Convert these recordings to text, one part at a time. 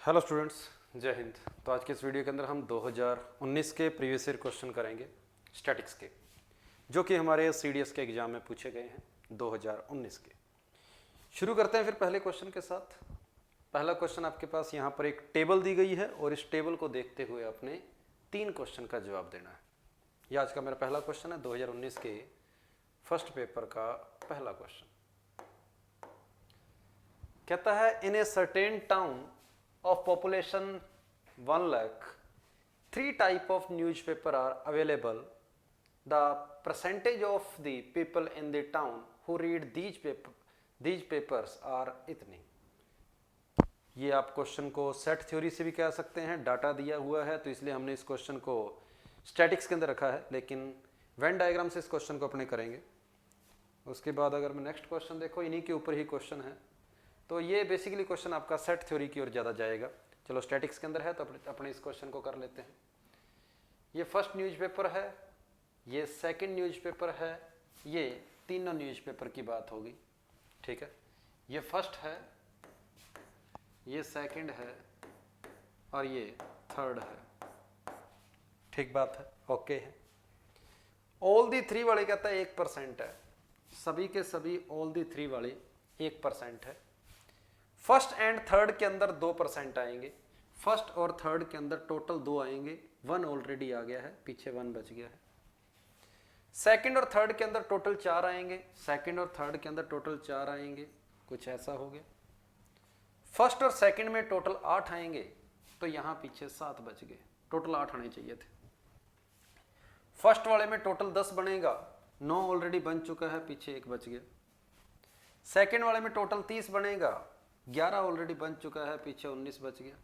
Hello students, जय हिंद। तो आज के इस वीडियो के अंदर हम 2019 के प्रीवियस ईयर क्वेश्चन करेंगे स्टैटिक्स के, जो कि हमारे सीडीएस के एग्जाम में पूछे गए हैं 2019 के। शुरू करते हैं फिर पहले क्वेश्चन के साथ। पहला क्वेश्चन आपके पास यहाँ पर एक टेबल दी गई है और इस टेबल को देखते हुए आपने 3 क्वेश्चन का जवाब देना है। ये आज का मेरा पहला क्वेश्चन है, 2019 के फर्स्ट पेपर का पहला क्वेश्चन। कहता है in a certain town of population 1 lakh, 3 type of newspaper are available. The percentage of the people in the town who read these papers are इतनी। ये आप क्वेश्चन को सेट थ्योरी से भी कह सकते हैं, डाटा दिया हुआ है तो इसलिए हमने इस क्वेश्चन को स्टैटिक्स के अंदर रखा है, लेकिन वेन डायग्राम से इस क्वेश्चन को अपने करेंगे। उसके बाद अगर मैं नेक्स्ट क्वेश्चन देखो, इन्हीं के ऊपर ही क्वेश्चन है, तो ये बेसिकली क्वेश्चन आपका सेट थ्योरी की ओर ज़्यादा जाएगा। चलो स्टैटिक्स के अंदर है तो अपने इस क्वेश्चन को कर लेते हैं। ये फर्स्ट न्यूज़पेपर है, ये सेकंड न्यूज़पेपर है, ये तीनों न्यूज़पेपर की बात होगी, ठीक है। ये फर्स्ट है, ये सेकंड है और ये थर्ड है, ठीक बात है, ओके है। ऑल दी थ्री वाले कहता है 1% है, सभी के सभी ऑल दी थ्री वाले 1% है। फर्स्ट एंड थर्ड के अंदर 2% आएंगे, फर्स्ट और थर्ड के अंदर टोटल 2 आएंगे, 1 ऑलरेडी आ गया है, पीछे 1 बच गया है। सेकंड और थर्ड के अंदर टोटल 4 आएंगे, सेकंड और थर्ड के अंदर टोटल 4 आएंगे, कुछ ऐसा हो गया। फर्स्ट और सेकंड में टोटल 8 आएंगे, तो यहां पीछे 7 बच गए, टोटल 8 आने चाहिए थे। फर्स्ट वाले में टोटल 10 बनेगा, 9 ऑलरेडी बन चुका है, पीछे 1 बच गया। सेकंड वाले में टोटल 30 बनेगा, 11 ऑलरेडी बन चुका है, पीछे 19 बच गया।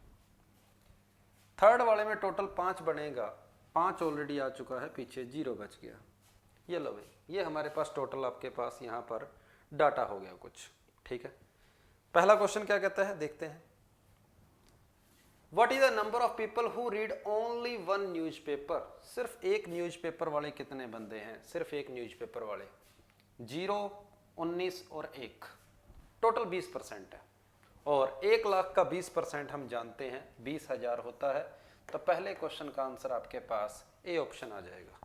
थर्ड वाले में टोटल 5 बनेगा, 5 ऑलरेडी आ चुका है, पीछे 0 बच गया। ये लो भाई, ये हमारे पास टोटल आपके पास यहाँ पर डाटा हो गया कुछ, ठीक है। पहला क्वेश्चन क्या कहता है, देखते हैं। What is the number of people who read only one newspaper? सिर्फ एक न्यूज़पेपर वाले कितने बंदे हैं? सिर्फ एक न्यूज़पेपर वाले 0, 19 और 1, टोटल 20% है। और 1 लाख का 20% हम जानते हैं 20,000 होता है, तो पहले क्वेश्चन का आंसर आपके पास ए ऑप्शन आ जाएगा।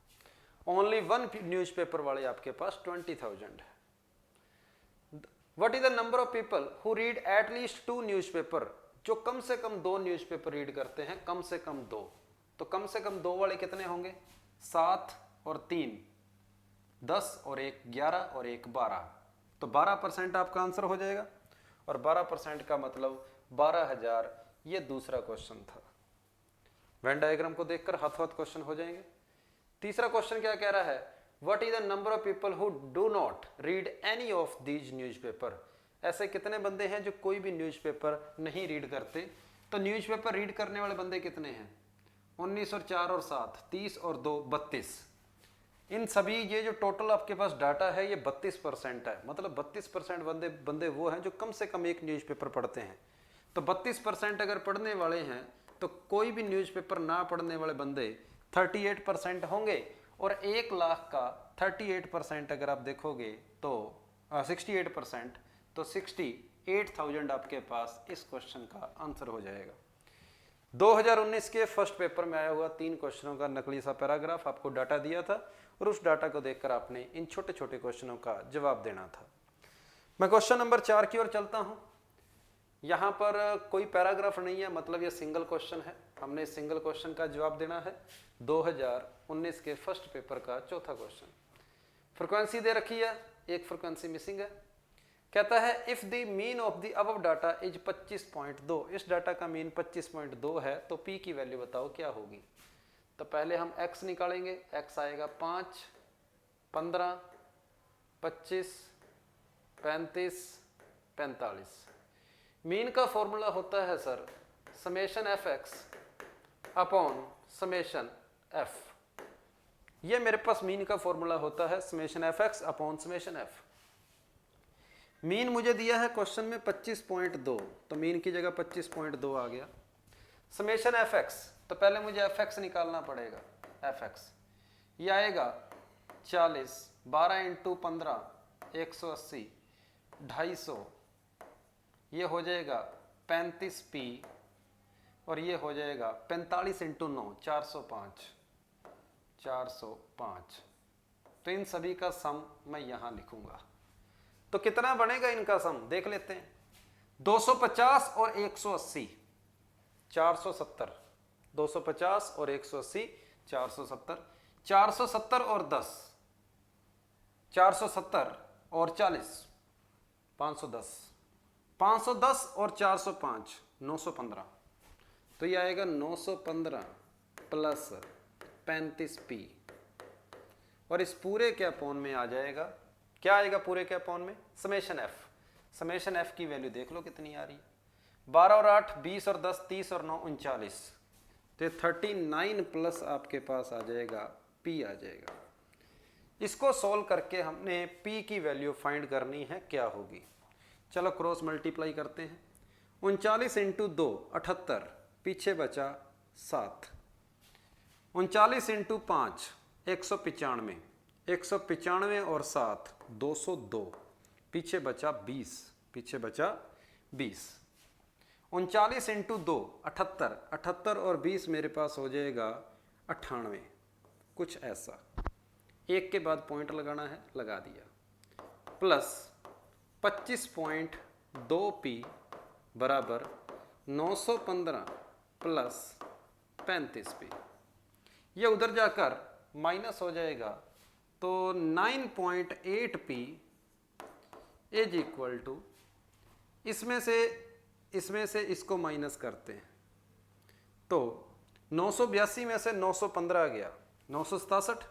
ओनली वन न्यूज़पेपर वाले आपके पास 20,000 है। What is the number of people who read at least 2 newspaper? जो कम से कम 2 न्यूज़पेपर रीड करते हैं, कम से कम 2, तो कम से कम 2 वाले कितने होंगे? 7 और 3 10 और 1 11 और 1 12, तो 12% आपका आंसर हो जाएगा। और 12% का मतलब 12,000, ये दूसरा क्वेश्चन था। वेन डायग्राम को देखकर हाथ क्वेश्चन हो जाएंगे। तीसरा क्वेश्चन क्या कह रहा है? What is the number of people who do not read any of these newspaper? ऐसे कितने बंदे हैं जो कोई भी न्यूज़पेपर नहीं रीड करते? तो न्यूज़पेपर रीड करने वाले बंदे कितने हैं? 19 और 4 और 7, 30 और 2 32। इन सभी ये जो टोटल आपके पास डाटा है ये 32% है, मतलब 32% बंदे वो हैं जो कम से कम एक न्यूज़पेपर पढ़ते हैं। तो 32% अगर पढ़ने वाले हैं तो कोई भी न्यूज़पेपर ना पढ़ने वाले बंदे 38% होंगे। और 1 लाख का 38% अगर आप देखोगे तो 68%, तो 68,000 आपके पास इस क्वेश्चन का आंसर हो जाएगा। 2019 के फर्स्ट पेपर में आया हुआ 3 क्वेश्चनों का नकली सा पैराग्राफ आपको डाटा दिया था और उस डाटा को देखकर आपने इन छोटे छोटे क्वेश्चनों का जवाब देना था। मैं क्वेश्चन नंबर 4 की ओर चलता हूं। यहां पर कोई पैराग्राफ नहीं है, मतलब ये सिंगल क्वेश्चन है। हमने सिंगल क्वेश्चन का जवाब देना है। 2019 के फर्स्ट पेपर का चौथा क्वेश्चन। फ्रिक्वेंसी दे रखी है, एक फ्रिक्वेंसी मिसिंग है। कहता है if the mean of the above data is 25.2, इस डाटा का मीन 25.2 है, तो पी की वैल्यू बताओ क्या होगी। तो पहले हम x निकालेंगे, x आएगा 5, 15, 25, 35, 45। मीन का फॉर्मूला होता है sir summation F x upon summation F. ये मेरे पास मीन का फॉर्मूला होता है summation F x upon summation F. Mean मुझे दिया है क्वेश्चन में 25.2, तो मीन की जगह 25.2 आ गया। समेशन एफ एक्स, तो पहले मुझे एफ एक्स निकालना पड़ेगा। एफ एक्स ये आएगा 40, 12 × 15 180, 250, ये हो जाएगा 35p और ये हो जाएगा 45 इंटू 9 405, 405। तो इन सभी का सम मैं यहां लिखूंगा। तो कितना बनेगा इनका सम देख लेते हैं। 250 और 180 470, 250 और 180 470, 470 और 10, 470 और 40 510, 510 और 405 915। तो ये आएगा 915 प्लस 35p, और इस पूरे के अपॉन में आ जाएगा, क्या आएगा पूरे के अपॉन में, समेशन एफ। समेशन एफ की वैल्यू देख लो कितनी आ रही है, 12 और 8 20 और 10 30 और 9 39। तो 39 प्लस आपके पास आ जाएगा p आ जाएगा। इसको सॉल्व करके हमने p की वैल्यू फाइंड करनी है, क्या होगी। चलो क्रॉस मल्टीप्लाई करते हैं। 39 इंटू 2 78, पीछे बचा 7। 39 इंटू 5 195, 195 और 7 202, पीछे बचा 20, पीछे बचा 20। 39 इंटू 2 78, 78 और 20 मेरे पास हो जाएगा 98, कुछ ऐसा। एक के बाद पॉइंट लगाना है, लगा दिया। प्लस 25.2p बराबर 915 प्लस 35p। ये उधर जाकर माइनस हो जाएगा, तो 9.8p इज इक्वल टू, इसमें से इसको माइनस करते हैं तो 982 में से 915 गया, 967,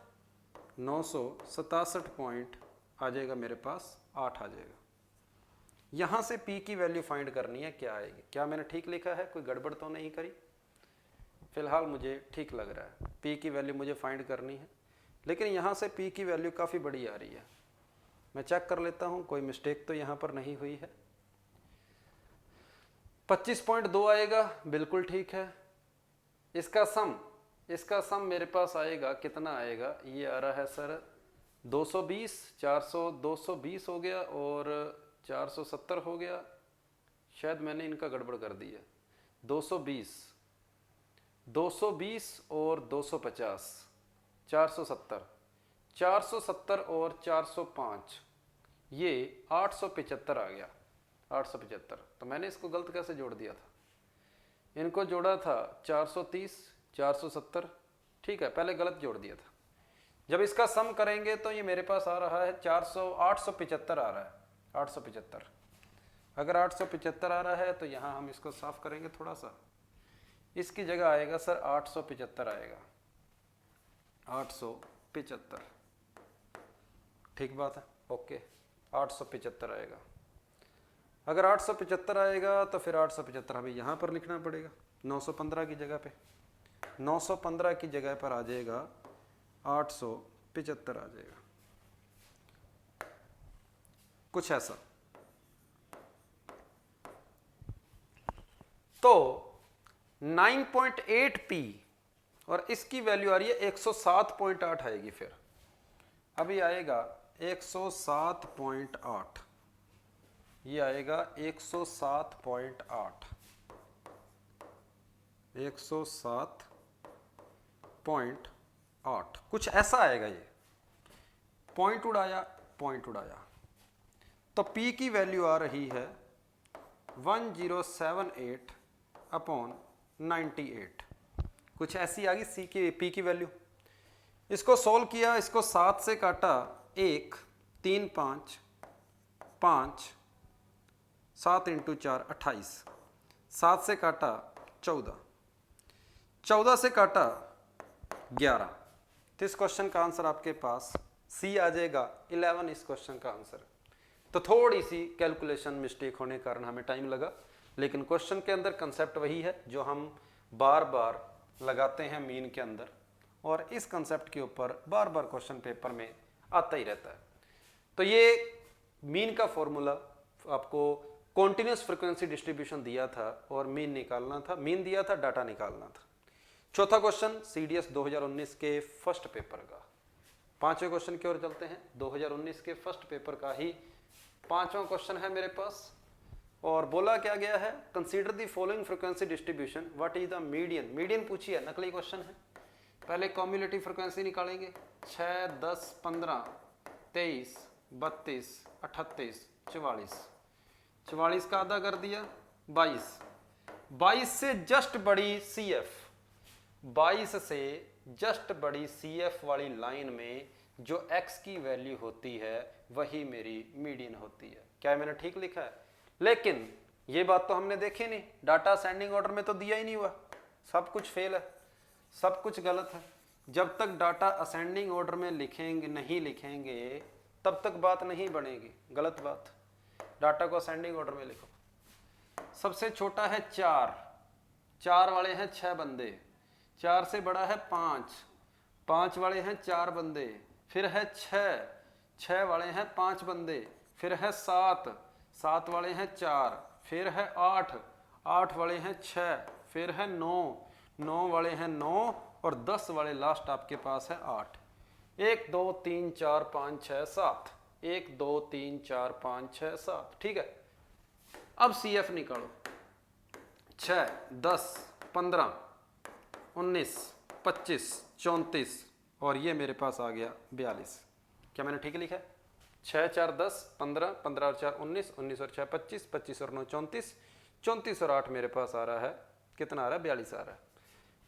967 पॉइंट आ जाएगा मेरे पास, 8 आ जाएगा। यहां से p की वैल्यू फाइंड करनी है, क्या आएगी। क्या मैंने ठीक लिखा है, कोई गड़बड़ तो नहीं करी। फिलहाल मुझे ठीक लग रहा है, p की वैल्यू मुझे फाइंड करनी है, लेकिन यहाँ से p की वैल्यू काफ़ी बड़ी आ रही है। मैं चेक कर लेता हूँ कोई मिस्टेक तो यहाँ पर नहीं हुई है। 25.2 आएगा, बिल्कुल ठीक है। इसका सम मेरे पास आएगा, कितना आएगा, ये आ रहा है सर 220, 220 हो गया और 470 हो गया। शायद मैंने इनका गड़बड़ कर दिया। 220 और 250, 470, 470 और 405, ये 875 आ गया, 875। तो मैंने इसको गलत कैसे जोड़ दिया था, इनको जोड़ा था 430, 470, ठीक है, पहले गलत जोड़ दिया था। जब इसका सम करेंगे तो ये मेरे पास आ रहा है 875 आ रहा है, 875। अगर 875 आ रहा है तो यहाँ हम इसको साफ करेंगे थोड़ा सा, इसकी जगह आएगा सर 875 आएगा, 875, ठीक बात है, ओके, 875 आएगा। अगर 875 आएगा तो फिर 875 हमें यहाँ पर लिखना पड़ेगा 915 की जगह पे, 915 की जगह पर आ जाएगा 875 आ जाएगा, कुछ ऐसा। तो 9.8p और इसकी वैल्यू आ रही है 107.8 आएगी। फिर अभी आएगा 107.8, ये आएगा 107.8, 107.8, कुछ ऐसा आएगा। ये पॉइंट उड़ाया, तो p की वैल्यू आ रही है 1078 अपॉन 98, कुछ ऐसी आ गई सी की p की वैल्यू। इसको सोल्व किया, इसको 7 से काटा, 1 3 5 5, 7 इंटू 4 28, 7 से काटा 14, 14 से काटा 11। तो इस क्वेश्चन का आंसर आपके पास सी आ जाएगा 11, इस क्वेश्चन का आंसर। तो थोड़ी सी कैलकुलेशन मिस्टेक होने के कारण हमें टाइम लगा, लेकिन क्वेश्चन के अंदर कंसेप्ट वही है जो हम बार बार लगाते हैं मीन के अंदर, और इस कंसेप्ट के ऊपर बार बार क्वेश्चन पेपर में आता ही रहता है। तो ये मीन का फॉर्मूला आपको कॉन्टिन्यूस फ्रीक्वेंसी डिस्ट्रीब्यूशन दिया था और मीन निकालना था, मीन दिया था, डाटा निकालना था। चौथा क्वेश्चन सीडीएस 2019 के फर्स्ट पेपर का। पांचवें क्वेश्चन की ओर चलते हैं। 2019 के फर्स्ट पेपर का ही पांचवा क्वेश्चन है मेरे पास। और बोला क्या गया है, consider the following frequency distribution, what is the median. Median पूछी है, नकली क्वेश्चन है। पहले कॉम्युलेटिव फ्रीक्वेंसी निकालेंगे, 6, 10, 15, 23, 32, 38, 44, 44 का आधा कर दिया 22, 22 से जस्ट बड़ी सी एफ, 22 से जस्ट बड़ी सी एफ वाली लाइन में जो x की वैल्यू होती है वही मेरी मीडियन होती है। क्या मैंने ठीक लिखा है? लेकिन ये बात तो हमने देखी नहीं, डाटा असेंडिंग ऑर्डर में तो दिया ही नहीं हुआ, सब कुछ फेल है, सब कुछ गलत है। जब तक डाटा असेंडिंग ऑर्डर में लिखेंगे नहीं लिखेंगे तब तक बात नहीं बनेगी, गलत बात। डाटा को असेंडिंग ऑर्डर में लिखो। सबसे छोटा है 4, 4 वाले हैं 6 बंदे, 4 से बड़ा है 5, 5 वाले हैं 4 बंदे, फिर है 6, 6 वाले हैं 5 बंदे, फिर है 7, 7 वाले हैं 4, फिर है 8, 8 वाले हैं 6, फिर है 9, 9 वाले हैं 9 और 10 वाले लास्ट आपके पास है 8। 1 2 3 4 5 6 7, 1 2 3 4 5 6 7, ठीक है। अब सी एफ निकालो, 6, 10, 15, 19, 25, 34 और ये मेरे पास आ गया 42। क्या मैंने ठीक लिखा है? 6, 4, 10, 15, 15 और 4 19, 19 और 6 25, 25 और 9 34, 34 और 8 मेरे पास आ रहा है, कितना आ रहा है? 42 आ रहा है।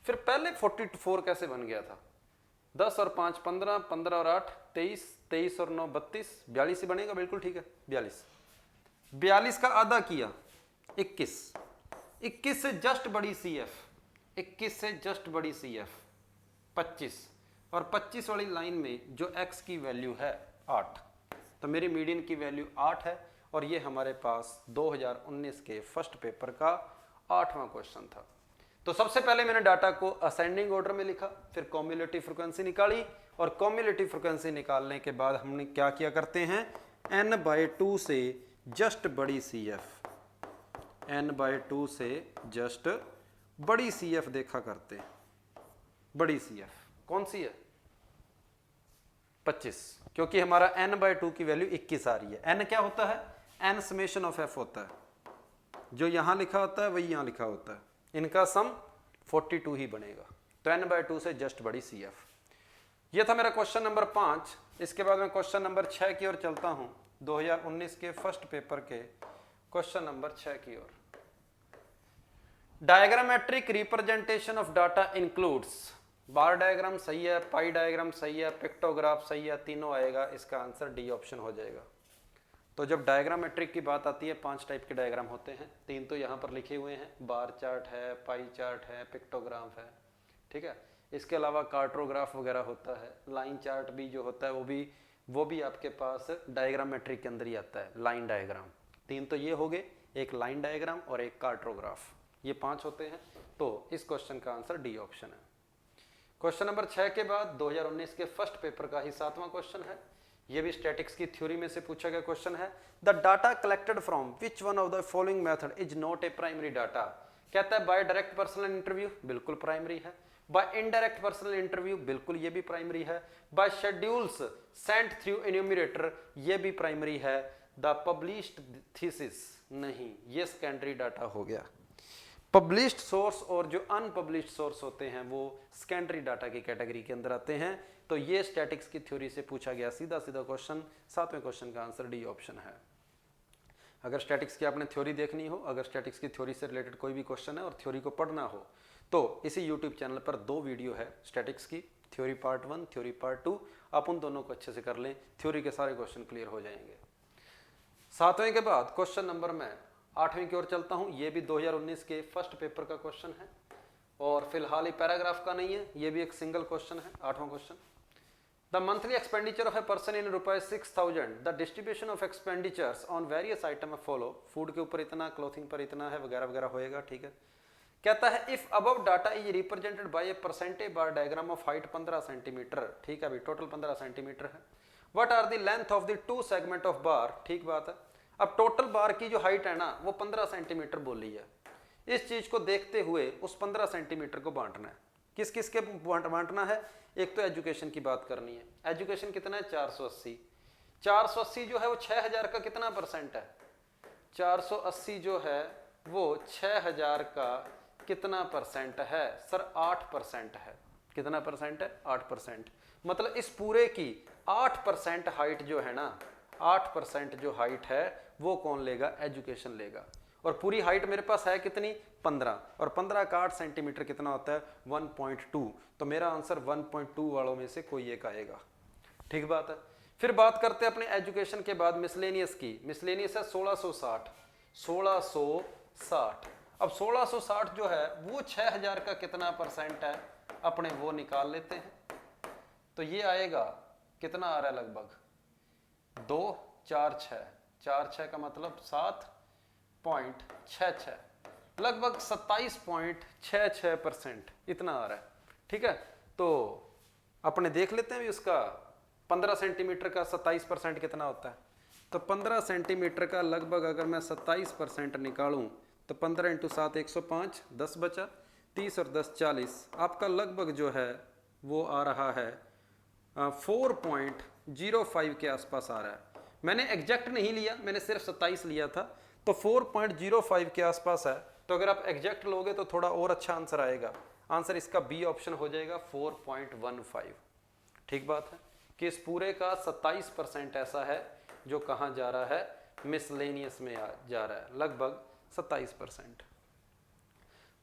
फिर पहले 44 कैसे बन गया था? 10 और 5 15, 15 और 8 23, 23 और 9 32, 42 ही बनेगा, बिल्कुल ठीक है 42। 42 का आधा किया 21, 21 से जस्ट बड़ी सी एफ, 21 से जस्ट बड़ी सी एफ 25 और 25 वाली लाइन में जो x की वैल्यू है 8, तो मेरी मीडियन की वैल्यू 8 है और ये हमारे पास 2019 के फर्स्ट पेपर का 8वां क्वेश्चन था। तो सबसे पहले मैंने डाटा को असेंडिंग ऑर्डर में लिखा, फिर कॉम्युलेटिव फ्रीक्वेंसी निकाली और कॉम्युलेटिव फ्रीक्वेंसी निकालने के बाद हमने क्या किया करते हैं, n/2 से जस्ट बड़ी सी एफ, n/2 से जस्ट बड़ी सी एफ देखा करते हैं। बड़ी सी एफ कौन सी है? 25, क्योंकि हमारा n/2 की वैल्यू 21 आ रही है। n क्या होता है? n समेशन ऑफ f होता है, जो यहां लिखा होता है वही यहां लिखा होता है, इनका सम 42 ही बनेगा। तो n/2 से जस्ट बड़ी सी एफ। ये था मेरा क्वेश्चन नंबर 5। इसके बाद मैं क्वेश्चन नंबर 6 की ओर चलता हूं, 2019 के फर्स्ट पेपर के क्वेश्चन नंबर 6 की ओर। Diagrammatic representation of data includes, bar diagram सही है, पाई डायग्राम सही है, पिक्टोग्राफ सही है, तीनों आएगा, इसका आंसर डी ऑप्शन हो जाएगा। तो जब डायग्रामेट्रिक की बात आती है 5 टाइप के डायग्राम होते हैं, 3 तो यहाँ पर लिखे हुए हैं, बार चार्ट है, पाई चार्ट है, पिक्टोग्राफ है, ठीक है। इसके अलावा कार्टोग्राफ वगैरह होता है, लाइन चार्ट भी जो होता है वो भी आपके पास डायग्रामेट्रिक के अंदर ही आता है, लाइन डायग्राम। 3 तो ये हो गए, एक लाइन डायग्राम और एक कार्टोग्राफ, ये 5 होते हैं। तो इस क्वेश्चन का आंसर डी ऑप्शन है। क्वेश्चन नंबर 6 के बाद 2019 के फर्स्ट पेपर का ही 7वां क्वेश्चन है। ये भी स्टैटिक्स की थ्योरी में से पूछा गया क्वेश्चन है। The data collected from which one of the following method is not a primary data. कहता है बाय डायरेक्ट पर्सनल इंटरव्यू, बिल्कुल प्राइमरी है। बाय इनडायरेक्ट पर्सनल इंटरव्यू, बिल्कुल ये भी प्राइमरी है। By schedules sent through enumerator, ये भी प्राइमरी है। द पब्लिश्ड थीसिस, नहीं, ये सेकेंडरी डाटा हो गया। पब्लिश्ड सोर्स और जो अनपब्लिश्ड सोर्स होते हैं वो सेकेंडरी डाटा की कैटेगरी के अंदर आते हैं। तो ये स्टैटिक्स की थ्योरी से पूछा गया सीधा क्वेश्चन, 7वें क्वेश्चन का आंसर डी ऑप्शन है। अगर स्टैटिक्स की आपने थ्योरी देखनी हो, अगर स्टैटिक्स की थ्योरी से रिलेटेड कोई भी क्वेश्चन है और थ्योरी को पढ़ना हो, तो इसी यूट्यूब चैनल पर 2 वीडियो है स्टैटिक्स की, थ्योरी पार्ट 1, थ्योरी पार्ट 2। आप उन दोनों को अच्छे से कर लें, थ्योरी के सारे क्वेश्चन क्लियर हो जाएंगे। 7वें के बाद क्वेश्चन नंबर में 8वीं की ओर चलता हूं। ये भी 2019 के फर्स्ट पेपर का क्वेश्चन है और फिलहाल ये पैराग्राफ का नहीं है, ये भी एक सिंगल क्वेश्चन है। 8वां question, the monthly expenditure of a person in ₹6,000, the distribution of expenditures on various item follow. Food के ऊपर इतना, क्लोथिंग पर इतना है, वगैरह वगैरह होएगा, ठीक है। कहता है if above data is represented by a percentage bar diagram of height 15 centimetre, ठीक है, अभी टोटल 15 सेंटीमीटर है। What are the length of the 2 segment of bar, ठीक बात है। अब टोटल बार की जो हाइट है ना वो 15 सेंटीमीटर बोली है। इस चीज को देखते हुए उस 15 सेंटीमीटर को बांटना है। किस किस के बांटना है? एक तो एजुकेशन की बात करनी है। एजुकेशन कितना है? 480। 480 जो है वो 6000 का कितना परसेंट है? 480 जो है वो 6000 का कितना परसेंट है सर? 8% है। कितना परसेंट है? 8%। मतलब इस पूरे की 8% हाइट जो है ना, 8% जो हाइट है वो कौन लेगा? एजुकेशन लेगा। और पूरी हाइट मेरे पास है कितनी? 15, और 15 का 8 सेंटीमीटर कितना होता है? 1.2। तो मेरा आंसर 1.2 वालों में से कोई एक आएगा। ठीक बात है। फिर बात करते हैं अपने एजुकेशन के बाद मिसलेनियस की। मिसलेनियस है 1660। 1660। अब 1660 जो है वो 6000 का कितना परसेंट है अपने वो निकाल लेते हैं। तो ये आएगा कितना आ रहा है? लगभग 2 4 6, 4 6 का मतलब 7.66, लगभग 27.66% इतना आ रहा है। ठीक है, तो अपने देख लेते हैं उसका 15 सेंटीमीटर का 27% कितना होता है। तो 15 सेंटीमीटर का लगभग अगर मैं 27% निकालूं तो 15 × 7 105, 10 बचा, 30 और 10 40, आपका लगभग जो है वो आ रहा है 4.05 के आसपास आ रहा है। मैंने एग्जैक्ट नहीं लिया, मैंने सिर्फ 27 लिया था, तो 4.05 के आसपास है। तो अगर आप एग्जैक्ट लोगे तो थोड़ा और अच्छा आंसर आएगा। आंसर इसका बी ऑप्शन हो जाएगा 4.15। ठीक बात है कि इस पूरे का 27% ऐसा है जो कहाँ जा रहा है? मिसलेनियस में जा रहा है, लगभग 27%।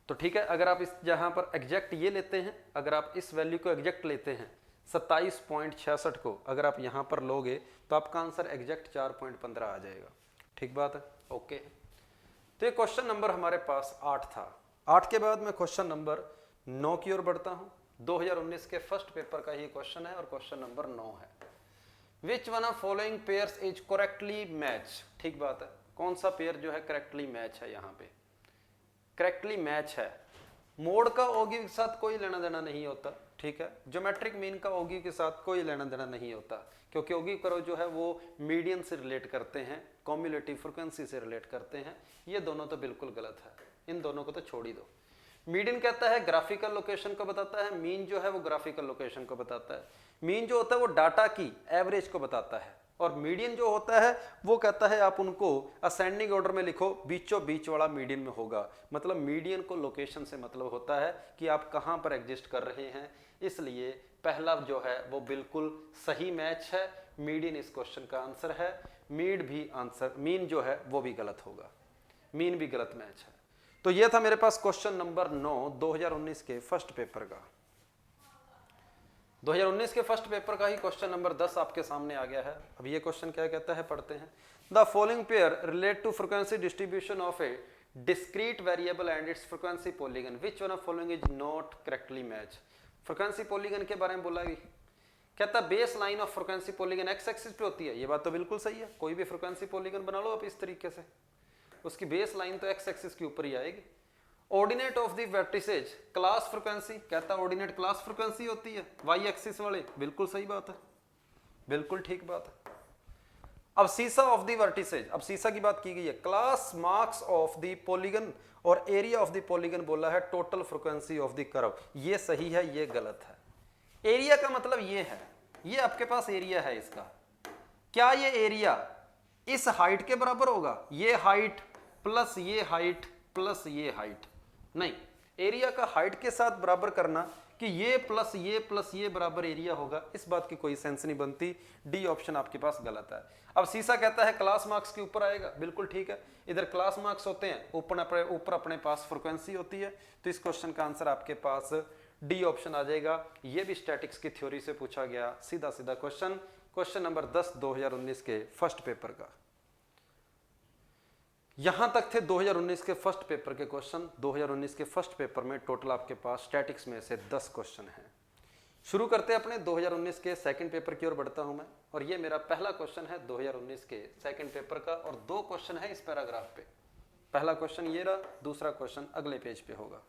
तो ठीक है, अगर आप इस जहां पर एग्जैक्ट ये लेते हैं, अगर आप इस वैल्यू को एग्जैक्ट लेते हैं 27.66 को अगर आप यहां पर लोगे तो आपका आंसर एग्जैक्ट 4.15 आ जाएगा। ठीक बात है, ओके। तो ये क्वेश्चन नंबर हमारे पास 8 था। 8 के बाद मैं क्वेश्चन नंबर 9 की ओर बढ़ता हूं। 2019 के फर्स्ट पेपर का ये क्वेश्चन है और क्वेश्चन नंबर 9 है। विच one of following pairs is correctly match? ठीक बात है, कौन सा पेयर जो है करेक्टली मैच है? यहाँ पे करेक्टली मैच है। मोड का ओगी के साथ कोई लेना देना नहीं होता। ठीक है, ज्योमेट्रिक मीन का ओगी के साथ कोई लेना देना नहीं होता, क्योंकि ओगी करो जो है वो मीडियन से रिलेट करते हैं, कॉम्युलेटिव फ्रिक्वेंसी से रिलेट करते हैं। ये दोनों तो बिल्कुल गलत है, इन दोनों को तो छोड़ ही दो। मीडियन कहता है ग्राफिकल लोकेशन को बताता है, मीन जो है वो ग्राफिकल लोकेशन को बताता है। मीन जो होता है वो डाटा की एवरेज को बताता है, और मीडियन जो होता है वो कहता है आप उनको असेंडिंग ऑर्डर में लिखो, बीचों बीच वाला मीडियन में होगा। मतलब मीडियन को लोकेशन से मतलब होता है कि आप कहाँ पर एग्जिस्ट कर रहे हैं, इसलिए पहला जो है वो बिल्कुल सही मैच है। मीडियन इस क्वेश्चन का आंसर है। मीन जो है वो भी गलत होगा, मीन भी गलत मैच है। तो ये था मेरे पास क्वेश्चन नंबर 9 2019 के फर्स्ट पेपर का। 2019 के फर्स्ट पेपर का ही क्वेश्चन नंबर 10 आपके सामने आ गया है। अब ये क्वेश्चन क्या कहता है, पढ़ते हैं। The following pair relate to frequency distribution of a discrete variable and its frequency polygon, which one of following is not correctly match? Frequency polygon के बारे में बोला गया, कहता base line of frequency polygon X axis पे होती है। ये बात तो बिल्कुल सही है, कोई भी फ्रीक्वेंसी पॉलीगन बना लो आप इस तरीके से, उसकी बेस लाइन तो एक्स एक्सिस के ऊपर ही आएगी। Ordinate of the vertices class frequency, कहता ऑर्डिनेट क्लास फ्रीक्वेंसी होती है वाई एक्सिस वाले, बिल्कुल सही बात है, बिल्कुल ठीक बात है। अब सीसा ऑफ द वर्टिसेज, अब सीसा की बात की गई है। Class marks of the polygon और एरिया ऑफ द पॉलीगन बोला है total frequency of the curve, ये सही है, ये गलत है। एरिया का मतलब ये है, ये आपके पास एरिया है इसका, क्या ये एरिया इस हाइट के बराबर होगा? ये हाइट प्लस ये हाइट प्लस ये हाइट, नहीं। एरिया का हाइट के साथ बराबर करना कि ये प्लस ये बराबर एरिया होगा, इस बात की कोई सेंस नहीं बनती। डी ऑप्शन आपके पास गलत है। अब सीसा कहता है क्लास मार्क्स के ऊपर आएगा, बिल्कुल ठीक है। इधर क्लास मार्क्स होते हैं, ऊपर अपने पास फ्रीक्वेंसी होती है, तो इस क्वेश्चन का आंसर आपके पास डी ऑप्शन आ जाएगा। ये भी स्टैटिक्स की थ्योरी से पूछा गया सीधा सीधा क्वेश्चन, क्वेश्चन नंबर 10 2019 के फर्स्ट पेपर का। यहां तक थे 2019 के फर्स्ट पेपर के क्वेश्चन। 2019 के फर्स्ट पेपर में टोटल आपके पास स्टैटिक्स में से 10 क्वेश्चन हैं। शुरू करते हैं अपने 2019 के सेकंड पेपर की ओर बढ़ता हूं मैं, और ये मेरा पहला क्वेश्चन है 2019 के सेकंड पेपर का, और 2 क्वेश्चन है इस पैराग्राफ पे। पहला क्वेश्चन ये रहा, दूसरा क्वेश्चन अगले पेज पे होगा।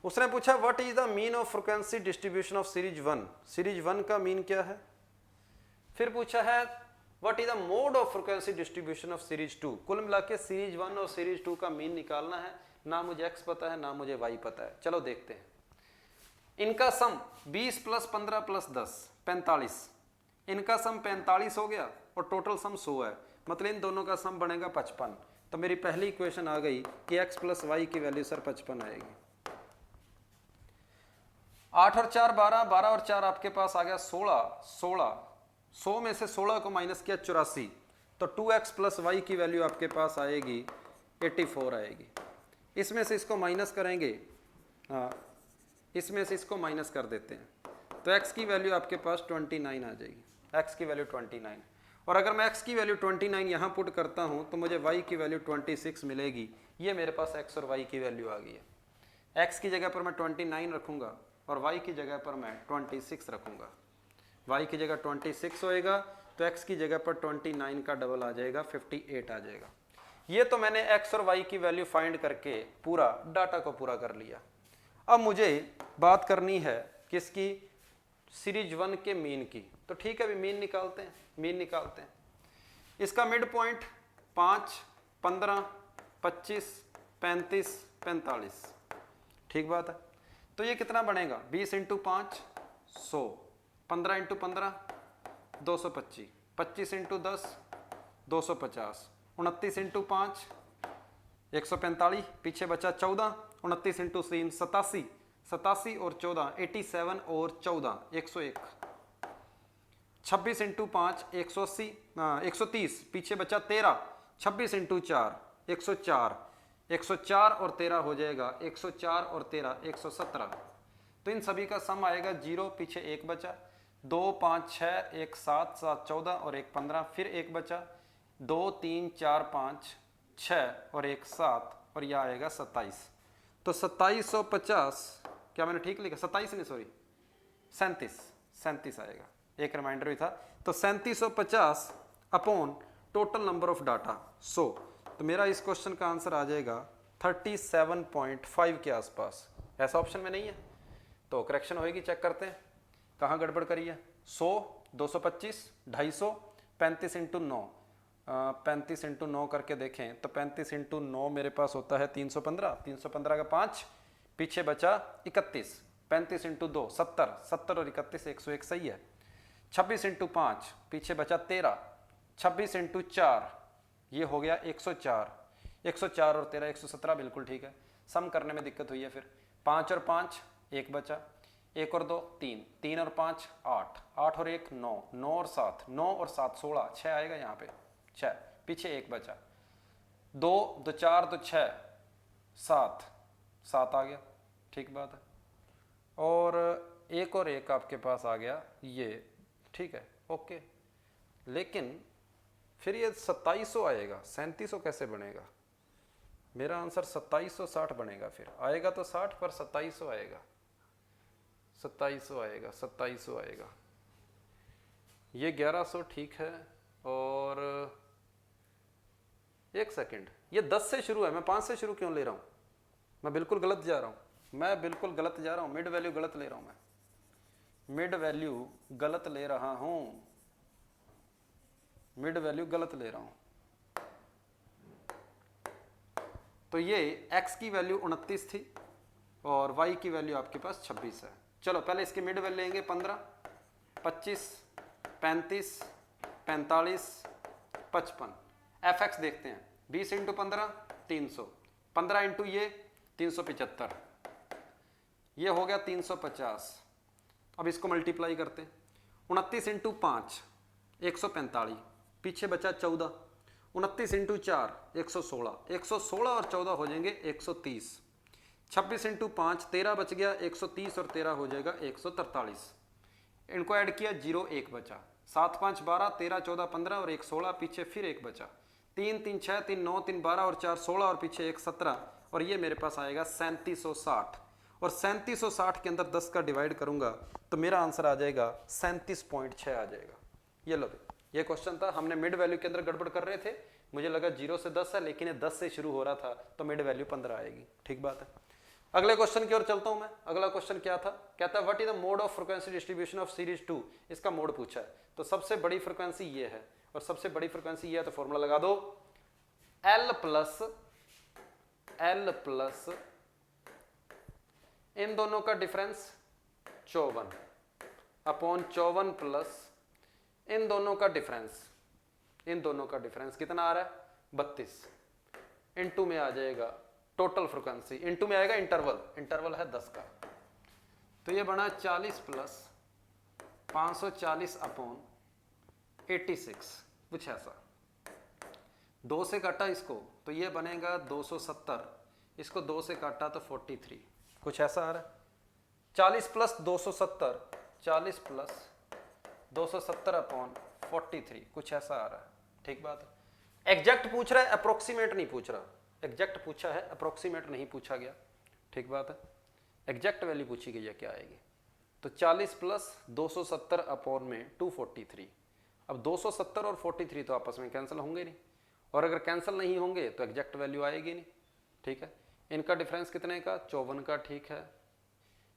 उसने पूछा what is the mean of frequency distribution of series 1? Series 1 का मीन क्या है? फिर पूछा है what is the mode of frequency distribution of series 2? कुल मिला के सीरीज 1 और सीरीज 2 का मीन निकालना है। ना मुझे x पता है, ना मुझे y पता है। चलो देखते हैं। इनका सम 20 + 15 + 10 45, इनका सम 45 हो गया और टोटल सम 100 है। मतलब इन दोनों का सम बनेगा 55। तो मेरी पहली इक्वेशन आ गई कि x प्लस वाई की वैल्यू सर 55 आएगी। 8 और 4 12, 12 और 4 आपके पास आ गया 16, 16, 100 में से 16 को माइनस किया 84, तो 2x प्लस वाई की वैल्यू आपके पास आएगी 84 आएगी। इसमें से इसको माइनस करेंगे, हाँ इसमें से इसको माइनस कर देते हैं, तो x की वैल्यू आपके पास 29 आ जाएगी, x की वैल्यू 29। और अगर मैं x की वैल्यू 29 यहाँ पुट करता हूँ तो मुझे y की वैल्यू 26 मिलेगी। ये मेरे पास x और y की वैल्यू आ गई है। x की जगह पर मैं 29 रखूँगा और y की जगह पर मैं 26 रखूँगा। y की जगह 26 होएगा तो x की जगह पर 29 का डबल आ जाएगा, 58 आ जाएगा। ये तो मैंने x और y की वैल्यू फाइंड करके पूरा डाटा को पूरा कर लिया। अब मुझे बात करनी है किसकी, सीरीज 1 के मीन की। तो ठीक है, अभी मीन निकालते हैं, मीन निकालते हैं। इसका मिड पॉइंट 5, 15, 25, 35, 45, ठीक बात है। तो ये कितना बनेगा, 20 इंटू 5 100, 15 इंटू 15 225, 25 इंटू 10 250, 29 इंटू 5 145, पीछे बचा 14, 29 इंटू 3 87, 87 और 14 87 और 14 101, 26 इंटू 5 180, 130, पीछे बचा 13, 26 इंटू 4 104, 104 और 13 हो जाएगा 104 और 13 117। तो इन सभी का सम आएगा 0, पीछे 1 बचा, 2 5 6 1 7 7 14 और 1 15, फिर 1 बचा, 2 3 4 5 6 और 1 7 और यह आएगा 27। तो 2750, क्या मैंने ठीक लिखा, 27 नहीं सॉरी 37 आएगा, एक रिमाइंडर भी था। तो 3750 upon total number of data 100। तो मेरा इस क्वेश्चन का आंसर आ जाएगा 37.5 के आसपास। ऐसा ऑप्शन में नहीं है तो करेक्शन होएगी, चेक करते हैं कहाँ गड़बड़ करी है। 100, 225, 250, 35 इंटू 9, 35 इंटू 9 करके देखें तो 35 इंटू 9 मेरे पास होता है 315, 315 का 5, पीछे बचा 31, 35 इंटू 2 70, 70 और 31 101 सही है। 26 इंटू 5, पीछे बचा 13, 26 इंटू 4 ये हो गया 104, 104 और 13 117 बिल्कुल ठीक है। सम करने में दिक्कत हुई है, फिर 5 और 5 1 बचा, 1 और 2 3, 3 और 5 8, 8 और 1 9, 9 और 7 9 और 7 16, 6 आएगा यहाँ पे 6, पीछे 1 बचा, 2 2 4 2 6 7 7 आ गया, ठीक बात है। और 1 और 1 आपके पास आ गया ये, ठीक है ओके। लेकिन फिर ये 2700 आएगा, 3700 कैसे बनेगा? मेरा आंसर 2760 बनेगा, फिर आएगा तो 60 पर 2700 आएगा, 2700 आएगा, 2700 आएगा। ये 1100 ठीक है। और एक सेकंड, ये 10 से शुरू है, मैं 5 से शुरू क्यों ले रहा हूँ? मैं बिल्कुल गलत जा रहा हूँ, मैं बिल्कुल गलत जा रहा हूँ, मिड वैल्यू गलत ले रहा हूँ, मैं मिड वैल्यू गलत ले रहा हूँ, मिड वैल्यू गलत ले रहा हूँ। तो ये x की वैल्यू 29 थी और y की वैल्यू आपके पास 26 है। चलो पहले इसके मिड वैल्यू लेंगे 15, 25, 35, 45, 55। fx देखते हैं, 20 इंटू 15 300, 15 इंटू ये 375, ये हो गया 350। अब इसको मल्टीप्लाई करते हैं, 29 इंटू 5 145, पीछे बचा 14, 29 इंटू 4 116, 116 और 14 हो जाएंगे 130, 26 इंटू 5 13 बच गया, 130 और 13 हो जाएगा 143। इनको ऐड किया 0 1 बचा, 7 5 12, 13 14 15 और 1 16, पीछे फिर 1 बचा, 3 3 6 3 9 3 12 और 4 16 और पीछे 1 17 और ये मेरे पास आएगा 3760। और 3760 के अंदर 10 का डिवाइड करूंगा तो मेरा आंसर आ जाएगा 37.6 आ जाएगा। ये लो, ये क्वेश्चन था, हमने मिड वैल्यू के अंदर गड़बड़ कर रहे थे, मुझे लगा 0 से 10 है लेकिन ये 10 से शुरू हो रहा था तो मिड वैल्यू 15 आएगी, ठीक बात है। अगले क्वेश्चन की ओर चलता हूं मैं। अगला क्वेश्चन क्या था, कहता है what is the mode of frequency distribution of series 2। इसका मोड पूछा है, तो सबसे बड़ी फ्रीक्वेंसी ये है और सबसे बड़ी फ्रीक्वेंसी ये है, तो फॉर्मूला लगा दो, L प्लस इन दोनों का डिफरेंस 54 अपॉन 54 प्लस इन दोनों का डिफरेंस इन दोनों का डिफरेंस कितना आ रहा है 32, इनटू में आ जाएगा टोटल फ्रिक्वेंसी, इनटू में आएगा इंटरवल, इंटरवल है 10 का, तो ये बना 40 प्लस 540 अपॉन 86, कुछ ऐसा। 2 से काटा इसको तो ये बनेगा 270, इसको 2 से काटा तो 43, कुछ ऐसा आ रहा है। 40 प्लस 270, 40 प्लस 270 अपॉन 43, कुछ ऐसा आ रहा है। ठीक बात है। एग्जैक्ट पूछ रहा है, अप्रोक्सीमेट नहीं पूछ रहा। एग्जैक्ट पूछा है, अप्रोक्सीमेट नहीं पूछा गया। ठीक बात है। एग्जैक्ट वैल्यू पूछी गई है, क्या आएगी? तो 40 प्लस 270 अपॉन में 243। अब 270 और 43 तो आपस में कैंसिल होंगे नहीं, और अगर कैंसिल नहीं होंगे तो एग्जैक्ट वैल्यू आएगी नहीं। ठीक है। इनका डिफरेंस कितने का? 54 का। ठीक है,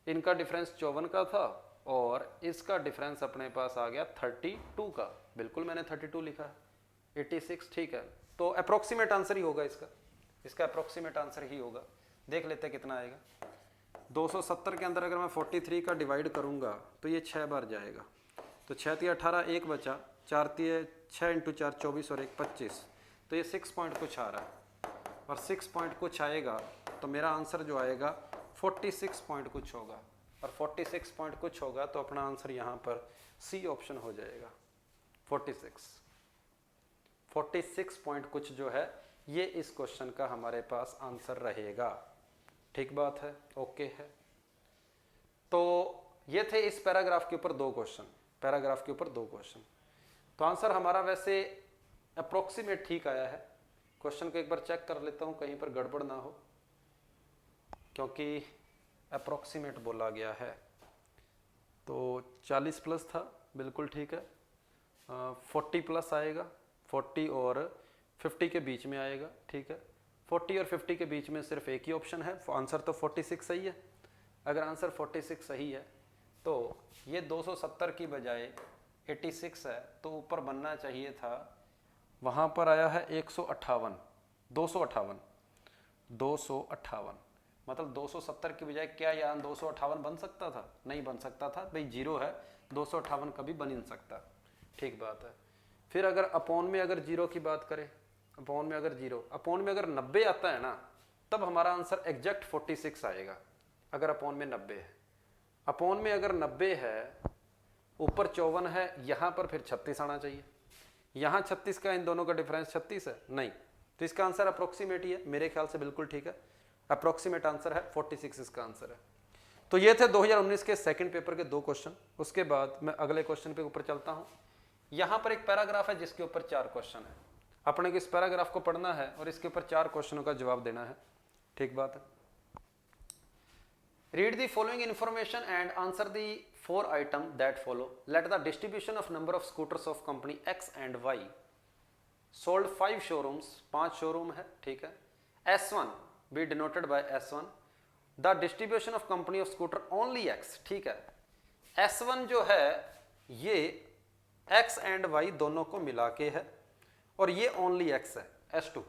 इनका डिफरेंस 54 का था और इसका डिफरेंस अपने पास आ गया 32 का। बिल्कुल मैंने 32 लिखा है, 86। ठीक है, तो अप्रोक्सीमेट आंसर ही होगा इसका, इसका अप्रोक्सीमेट आंसर ही होगा। देख लेते कितना आएगा। 270 के अंदर अगर मैं 43 का डिवाइड करूंगा तो ये 6 बार जाएगा, तो 6 × 18, 1 बचा, 4 × 6 × 4 24 और 1 25, तो ये 6 पॉइंट कुछ आ रहा है, और 6 पॉइंट कुछ आएगा तो मेरा आंसर जो आएगा 46 पॉइंट कुछ होगा, और 46 पॉइंट कुछ होगा तो अपना आंसर यहाँ पर सी ऑप्शन हो जाएगा। 46 पॉइंट कुछ जो है ये इस क्वेश्चन का हमारे पास आंसर रहेगा। ठीक बात है, ओके है। तो ये थे इस पैराग्राफ के ऊपर 2 क्वेश्चन, पैराग्राफ के ऊपर 2 क्वेश्चन। तो आंसर हमारा वैसे अप्रोक्सीमेट ठीक आया है। क्वेश्चन को एक बार चेक कर लेता हूँ कहीं पर गड़बड़ ना हो, क्योंकि अप्रोक्सीमेट बोला गया है। तो 40 प्लस था, बिल्कुल ठीक है। 40 प्लस आएगा, 40 और 50 के बीच में आएगा। ठीक है, 40 और 50 के बीच में सिर्फ एक ही ऑप्शन है, आंसर तो 46 सही है। अगर आंसर 46 सही है तो ये 270 की बजाय 86 है, तो ऊपर बनना चाहिए था, वहाँ पर आया है 158, 258, मतलब 270 की बजाय क्या यहाँ 258 बन सकता था? नहीं बन सकता था भाई, 0 है, 258 कभी बन ही नहीं सकता। ठीक बात है। फिर अगर अपॉन में अगर 0 की बात करें, अपॉन में अगर 0, अपॉन में अगर 90 आता है ना, तब हमारा आंसर एग्जैक्ट 46 आएगा, अगर अपॉन में 90 है। अपॉन में अगर 90 है, ऊपर 54 है, यहाँ पर फिर 36 आना चाहिए। यहाँ 36 का इन दोनों का डिफरेंस 36 है, नहीं, तो इसका आंसर अप्रोक्सीमेट ही है, मेरे ख्याल से बिल्कुल ठीक है। अप्रोक्सीमेट आंसर है 46, इसका आंसर है। तो ये थे 2019 के सेकंड पेपर के 2 क्वेश्चन। उसके बाद मैं अगले क्वेश्चन पे ऊपर चलता हूँ। यहाँ पर एक पैराग्राफ है जिसके ऊपर 4 क्वेश्चन है। अपने को इस पैराग्राफ को पढ़ना है और इसके ऊपर 4 क्वेश्चनों का जवाब देना है। ठीक बात है। Read the following information and answer the 4 item that follow. Let the distribution of number of scooters of company X and Y sold 5 showrooms, 5 showroom है। ठीक है। S1 be denoted by S1, the distribution of company of scooter only X। ठीक है, S1 जो है ये X and Y दोनों को मिला के है, और ये only X है S2।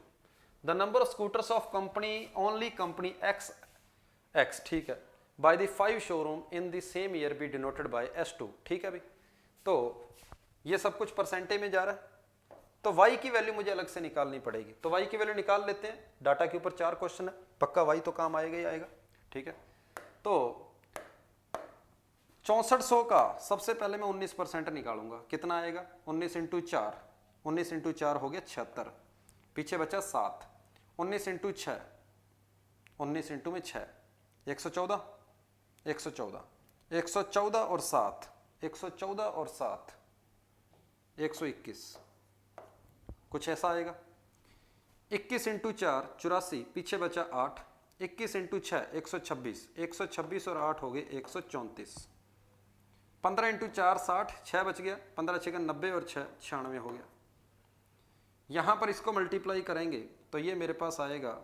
the number of scooters of company only company X, ठीक है, by the 5 showroom in the same year be denoted by S2। ठीक है भाई, तो ये सब कुछ परसेंटेज में जा रहा है, तो y की वैल्यू मुझे अलग से निकालनी पड़ेगी। तो y की वैल्यू निकाल लेते हैं। डाटा के ऊपर 4 क्वेश्चन है, पक्का y तो काम आएगा ही आएगा। ठीक है, तो 6400 का सबसे पहले मैं 19% निकालूंगा। कितना आएगा? 19 × 4, 19 × 4 हो गया 76, पीछे बचा 7, 19 × 6, 19 × में 6, 114, 114, 114 और 7, 114 और 7, 121, कुछ ऐसा आएगा। 21 × 4 84, पीछे बचा 8, 21 × 6 126, 126 और 8 हो गए 134, 15 × 4 60, 6 बच गया, 15 6 90 और 6 96 हो गया। यहाँ पर इसको मल्टीप्लाई करेंगे तो ये मेरे पास आएगा,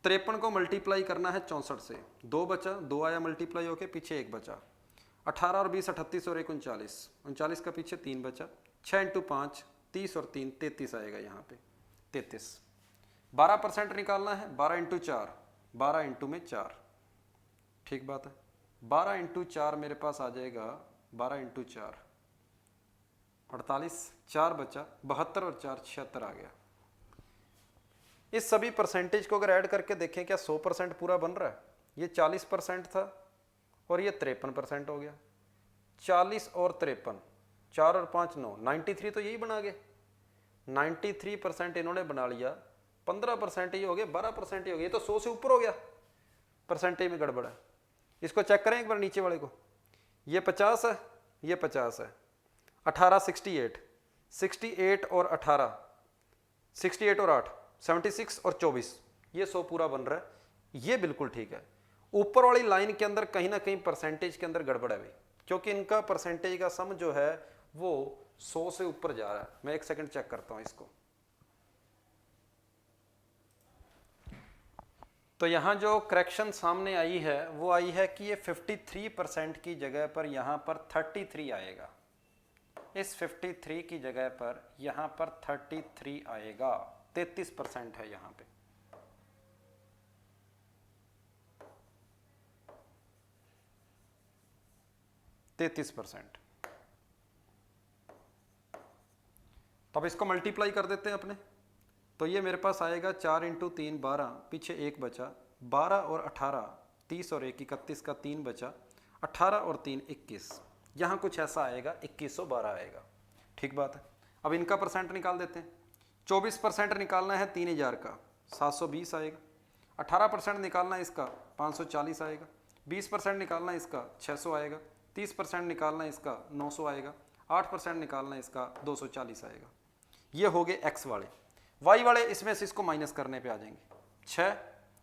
53 को मल्टीप्लाई करना है 64 से, 2 बचा, 2 आया मल्टीप्लाई होके, पीछे 1 बचा, 18 और 20 38 और 1 39, 39 का पीछे 3 बचा, 6 × 5 30 और 3 33 आएगा यहाँ पे 33। 12% निकालना है, 12 × 4, 12 × में 4। ठीक बात है, 12 × 4 मेरे पास आ जाएगा, 12 × 4 48, 4 बचा 72 और 4 76 आ गया। इस सभी परसेंटेज को अगर ऐड करके देखें क्या 100% पूरा बन रहा है? ये 40% था और ये 53% हो गया। 40 और 53, 4 और 5 9, 93 तो यही बना गए। 93% इन्होंने बना लिया, 15% ये हो गया, 12% ये हो गया, ये तो 100 से ऊपर हो गया। परसेंटेज में गड़बड़ है। इसको चेक करें एक बार नीचे वाले को। ये 50 है, ये 50 है। 18 68, 68 और 18, 68 और 8 76 और 24, ये 100 पूरा बन रहा है। ये बिल्कुल ठीक है। ऊपर वाली लाइन के अंदर कहीं ना कहीं परसेंटेज के अंदर गड़बड़ है भाई, क्योंकि इनका परसेंटेज का सम जो है वो 100 से ऊपर जा रहा है। मैं एक सेकंड चेक करता हूं इसको। तो यहां जो करेक्शन सामने आई है वो आई है कि ये 53% की जगह पर यहां पर 33 आएगा। इस 53 की जगह पर यहां पर 33 आएगा। 33% है यहां पे। %33। तो अब इसको मल्टीप्लाई कर देते हैं अपने। तो ये मेरे पास आएगा 4 × 3 12, पीछे 1 बचा, 12 और 18 30 और 1 31 का 3 बचा, 18 और 3 21, यहाँ कुछ ऐसा आएगा 2112 आएगा। ठीक बात है। अब इनका परसेंट निकाल देते हैं। 24% निकालना है 3000 का, 720 आएगा। 18% निकालना है इसका, 540 आएगा। 20% निकालना है इसका, 600 आएगा। 30% निकालना है इसका, 900 आएगा। 8% निकालना है इसका, 240 आएगा। ये हो गए एक्स वाले। वाई वाले इसमें से इसको माइनस करने पे आ जाएंगे। 6,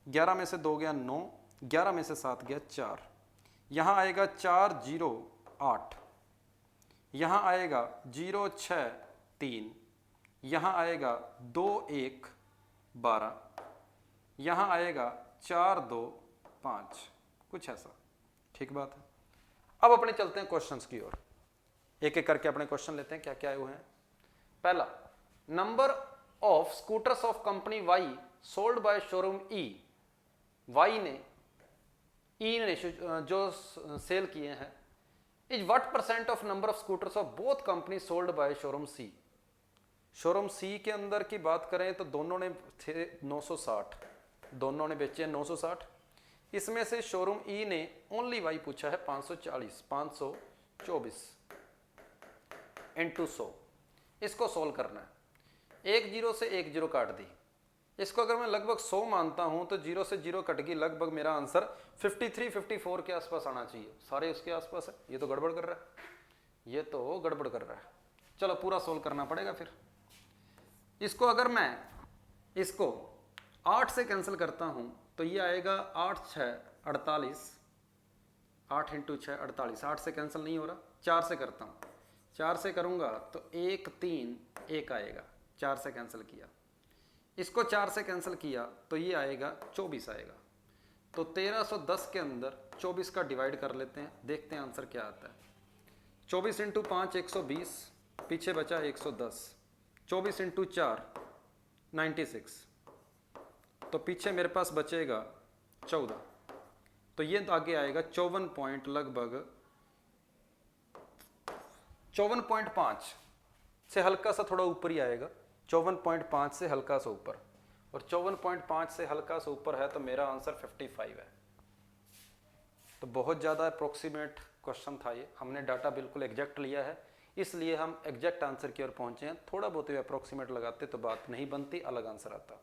11 में से 2 गया 9, 11 में से 7 गया 4, यहाँ आएगा 4 0 8, यहाँ आएगा 0 6 3, यहाँ आएगा 2 1 12, यहाँ आएगा 4 2 5, कुछ ऐसा। ठीक बात है। अब अपने चलते हैं क्वेश्चंस की ओर। एक एक करके अपने क्वेश्चन लेते हैं क्या क्या आए हुए हैं। पहला, number of scooters of company Y sold by showroom E. Y ने, ई ने जो सेल किए हैं, is what percent of number of scooters of both company sold by showroom C. Showroom C के अंदर की बात करें तो दोनों ने थे 960, दोनों ने बेचे 960। इसमें से शोरूम ई ने ओनली वाई पूछा है 540, 524 इंटू 100। इसको सोल्व करना है। एक जीरो से एक जीरो काट दी। इसको अगर मैं लगभग 100 मानता हूं तो जीरो से जीरो कट गई, लगभग मेरा आंसर 53 54 के आसपास आना चाहिए। सारे उसके आसपास है। ये तो गड़बड़ कर रहा है, ये तो गड़बड़ कर रहा है। चलो पूरा सोल्व करना पड़ेगा फिर। इसको अगर मैं इसको 8 से कैंसिल करता हूं तो ये आएगा 8 6 48, 8 × 6 48, 8 से कैंसिल नहीं हो रहा। 4 से करता हूं, 4 से करूंगा तो 1 3 1 आएगा, 4 से कैंसिल किया। इसको 4 से कैंसिल किया तो ये आएगा 24 आएगा। तो 1310 के अंदर 24 का डिवाइड कर लेते हैं, देखते हैं आंसर क्या आता है। 24 × 5 120, पीछे बचा 110। 24 × 4 96, तो पीछे मेरे पास बचेगा 14। तो ये आगे आएगा 54 पॉइंट, लगभग 54.5 से हल्का सा थोड़ा ऊपर ही आएगा। 54.5 से हल्का सा ऊपर, और 54.5 से हल्का सा ऊपर है तो मेरा आंसर 55 है। तो बहुत ज़्यादा अप्रोक्सीमेट क्वेश्चन था ये। हमने डाटा बिल्कुल एग्जैक्ट लिया है, इसलिए हम एग्जैक्ट आंसर की ओर पहुंचे हैं। थोड़ा बहुत अप्रोक्सीमेट लगाते तो बात नहीं बनती, अलग आंसर आता।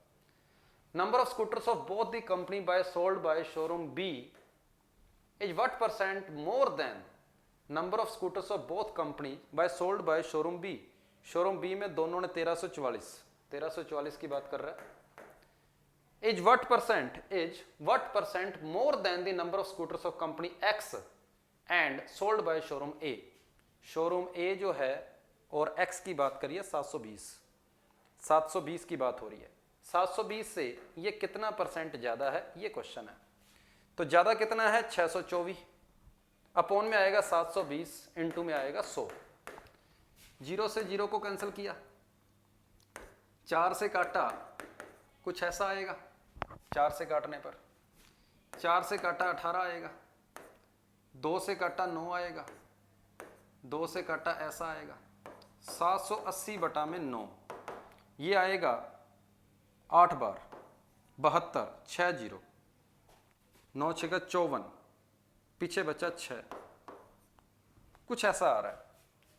Number of scooters of both the company by sold by showroom B is what percent more than number of scooters of both company by sold by showroom B. Showroom B में दोनों ने 1344 की बात कर रहा है। Is what percent more than the number of scooters of company X and sold by showroom A. Showroom A जो है और एक्स की बात करिए 720 की बात हो रही है। 720 से ये कितना परसेंट ज्यादा है, ये क्वेश्चन है। तो ज्यादा कितना है 624, अपॉन में आएगा 720, इंटू में आएगा 100। जीरो से जीरो को कैंसिल किया, 4 से काटा, कुछ ऐसा आएगा। 4 से काटने पर 4 से काटा 18 आएगा, 2 से काटा 9 आएगा, 2 से काटा ऐसा आएगा, 780 बटा में 9, ये आएगा 8 बार 72, 6 जीरो, 9 6 54, पीछे बचा 6, कुछ ऐसा आ रहा है।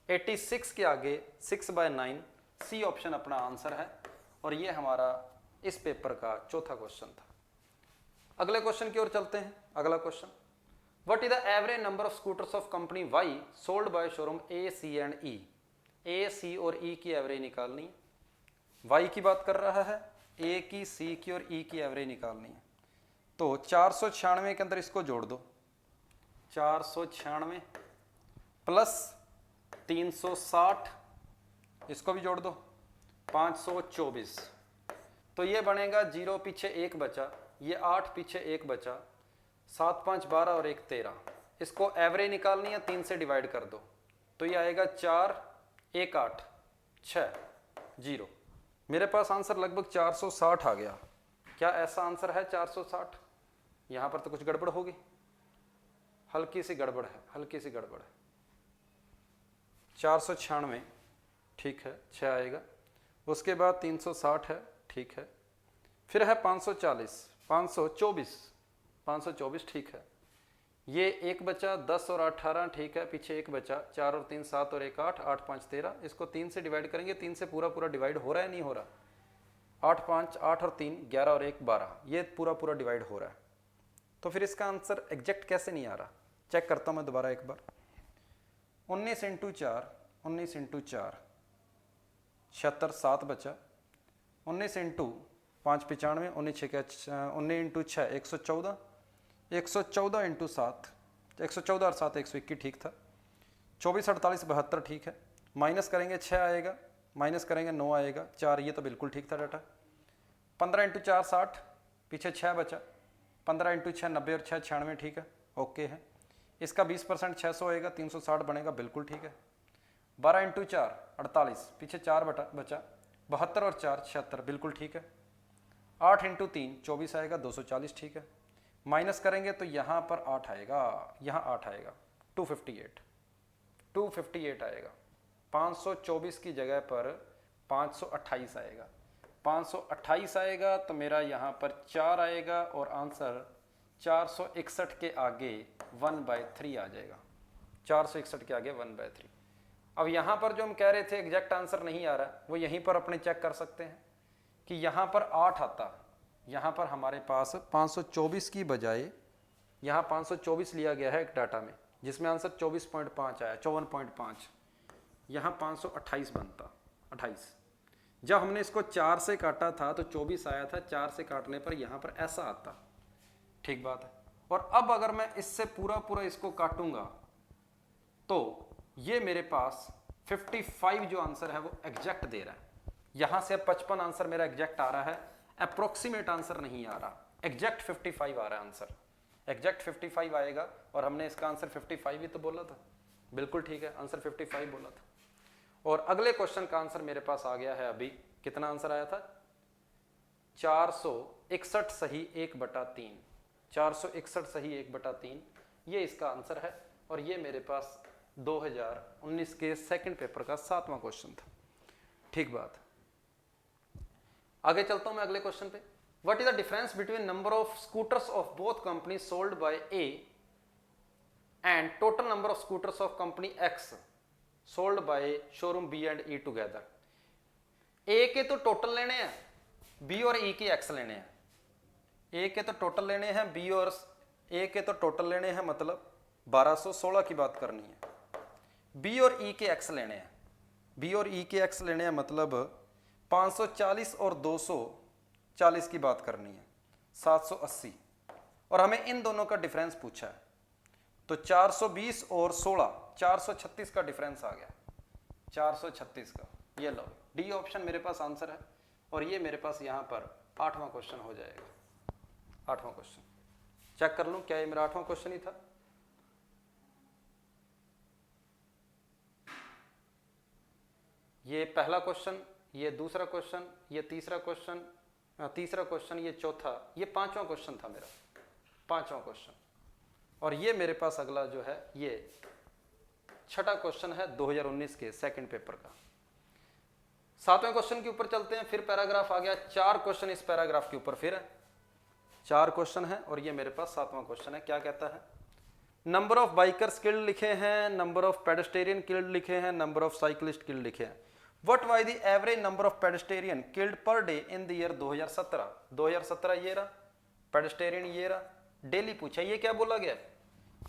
86 के आगे 6/9, सी ऑप्शन अपना आंसर है। और ये हमारा इस पेपर का चौथा क्वेश्चन था। अगले क्वेश्चन की ओर चलते हैं। अगला question, what is the average number of scooters of company Y sold by showroom A, C and E. A, C और ई की एवरेज निकालनी है। वाई की बात कर रहा है, ए की, सी की और ई की एवरेज निकालनी है। तो 496 के अंदर इसको जोड़ दो, 496 प्लस 360, इसको भी जोड़ दो, 524। तो ये बनेगा 0 पीछे 1 बचा, ये 8 पीछे 1 बचा, 7 5 12 और 1 13। इसको एवरेज निकालनी है, 3 से डिवाइड कर दो, तो ये आएगा 4 1 8 6 0। मेरे पास आंसर लगभग 460 आ गया। क्या ऐसा आंसर है 460? यहाँ पर तो कुछ गड़बड़ होगी, हल्की सी गड़बड़ है, हल्की सी गड़बड़ है। 496 ठीक है, 6 आएगा। उसके बाद 360 है, ठीक है। फिर है 540, 524 ठीक है। ये 1 बचा, 10 और 18 ठीक है, पीछे 1 बचा, 4 और 3 7 और 1 8, 8 5 13। इसको 3 से डिवाइड करेंगे, 3 से पूरा पूरा डिवाइड हो रहा है, नहीं हो रहा? 8 5 8 और 3 11 और 1 12, ये पूरा पूरा डिवाइड हो रहा है। तो फिर इसका आंसर एग्जैक्ट कैसे नहीं आ रहा? चेक करता हूँ मैं दोबारा एक बार। 19 × 4, 19 × 4 76, 7 बचा। 19 × 5 95, 19 × 6 114, 114 × 7 114 और 7 121 ठीक था। 24 48 72 ठीक है। माइनस करेंगे 6 आएगा, माइनस करेंगे 9 आएगा, 4, ये तो बिल्कुल ठीक था डाटा। 15 × 4 60, पीछे 6 बचा। 15 × 6 90 और 6 96 ठीक है, ओके है। इसका 20% 600 आएगा, 360 बनेगा, बिल्कुल ठीक है। 12 × 4 48, पीछे 4 बचा। 72 और 4 76, बिल्कुल ठीक है। 8 × 3 24 आएगा, 240 ठीक है। माइनस करेंगे तो यहाँ पर 8 आएगा, यहाँ 8 आएगा, 258 आएगा। 524 की जगह पर 528 आएगा। 528 आएगा तो मेरा यहाँ पर 4 आएगा और आंसर 461 के आगे 1/3 आ जाएगा। 461 के आगे 1/3। अब यहाँ पर जो हम कह रहे थे एग्जैक्ट आंसर नहीं आ रहा, वो यहीं पर अपने चेक कर सकते हैं कि यहाँ पर 8 आता, यहाँ पर हमारे पास 524 की बजाय यहाँ 524 लिया गया है एक डाटा में, जिसमें आंसर 24.5 आया, 54.5। यहाँ 528 बनता, 28। जब हमने इसको 4 से काटा था तो 24 आया था, 4 से काटने पर यहाँ पर ऐसा आता। ठीक बात है। और अब अगर मैं इससे पूरा पूरा इसको काटूंगा तो ये मेरे पास 55 जो आंसर है वो एग्जैक्ट दे रहा है। यहाँ से 55 आंसर मेरा एग्जैक्ट आ रहा है, अप्रोक्सीमेट आंसर नहीं आ रहा, एग्जैक्ट 55 आ रहा है आंसर। एग्जैक्ट 55 आएगा और हमने इसका आंसर 55 ही तो बोला था, बिल्कुल ठीक है, आंसर 55 बोला था। और अगले क्वेश्चन का आंसर मेरे पास आ गया है अभी, कितना आंसर आया था? 461 सही 1/3, 461 सही 1/3, ये इसका आंसर है। और ये मेरे पास 2019 के सेकंड पेपर का 7वां क्वेश्चन था। ठीक बात। आगे चलता हूं मैं अगले क्वेश्चन पे। What is the difference between number of scooters of both company sold by A and total number of scooters of company X sold by showroom B and E together. A के तो total लेने हैं, B और ई के x लेने हैं। ए के तो टोटल लेने हैं, बी और ए के तो टोटल लेने हैं, मतलब 1216 की बात करनी है। बी और ई के एक्स लेने हैं, बी और ई के एक्स लेने हैं, मतलब 540 और 240 की बात करनी है, 780। और हमें इन दोनों का डिफरेंस पूछा है, तो 420 और 16 436 का डिफरेंस आ गया, 436 का। ये लो, डी ऑप्शन मेरे पास आंसर है। और ये मेरे पास यहाँ पर 8वां क्वेश्चन हो जाएगा। 8वां क्वेश्चन चेक कर लूं, क्या ये मेरा 8वां क्वेश्चन ही था? ये पहला क्वेश्चन, ये दूसरा क्वेश्चन, ये तीसरा क्वेश्चन, ये चौथा, ये 5वां क्वेश्चन था मेरा, 5वां क्वेश्चन। और ये मेरे पास अगला जो है ये 6ठा क्वेश्चन है 2019 के सेकंड पेपर का। 7वें क्वेश्चन के ऊपर चलते हैं, फिर पैराग्राफ आ गया, 4 क्वेश्चन इस पैराग्राफ के ऊपर फिर है, 4 क्वेश्चन है और ये मेरे पास 7वां क्वेश्चन है। क्या कहता है? नंबर ऑफ बाइकर्स किल्ड लिखे हैं, नंबर ऑफ पेडेस्टेरियन किल्ड लिखे हैं, नंबर ऑफ साइकिलिस्ट किल्ड लिखे हैं। What was the average number of pedestrian killed per day in the year 2017? 2017 ये रहा, पेडेस्टेरियन ये रहा, डेली पूछा। ये क्या बोला गया?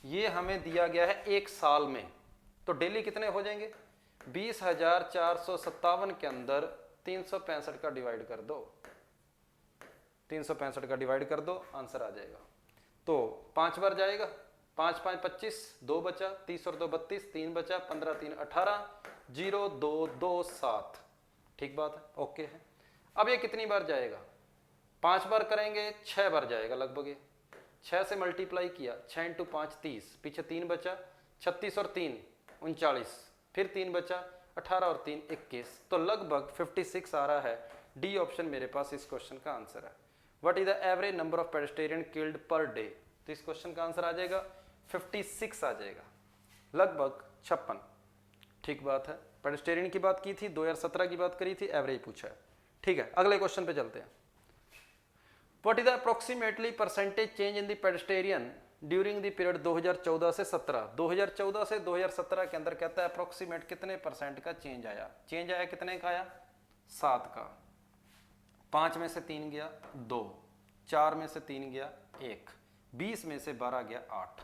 ये हमें दिया गया है एक साल में, तो डेली कितने हो जाएंगे? 20,457 के अंदर 365 का डिवाइड कर दो, 365 का डिवाइड कर दो, आंसर आ जाएगा। तो 5 बार जाएगा, 5 5 25, 2 बचा, 30 और 2 32, 3 बचा, 15 3 18, 0 2 2 7। ठीक बात है, ओके है। अब ये कितनी बार जाएगा? 5 बार करेंगे, 6 बार जाएगा लगभग। ये 6 से मल्टीप्लाई किया, 6 इंटू 5 30, पीछे 3 बचा, 36 और 3 39, फिर 3 बचा, 18 और 3 21, तो लगभग 56 आ रहा है। डी ऑप्शन मेरे पास इस क्वेश्चन का आंसर है। What is the average number of pedestrian killed per day? तो इस क्वेश्चन का आंसर आ जाएगा 56 आ जाएगा, लगभग 56। ठीक बात है, पेडेस्टेरियन की बात की थी, 2017 की बात करी थी, एवरेज पूछा है। ठीक है, अगले क्वेश्चन पे चलते हैं। What is the approximately percentage change in the pedestrian during the period 2014 से 17? 2014 से 2017 के अंदर कहता है अप्रोक्सीमेट कितने परसेंट का चेंज आया? चेंज आया कितने का आया? 7 का। 5 में से 3 गया 2, 4 में से 3 गया 1, 20 में से 12 गया 8,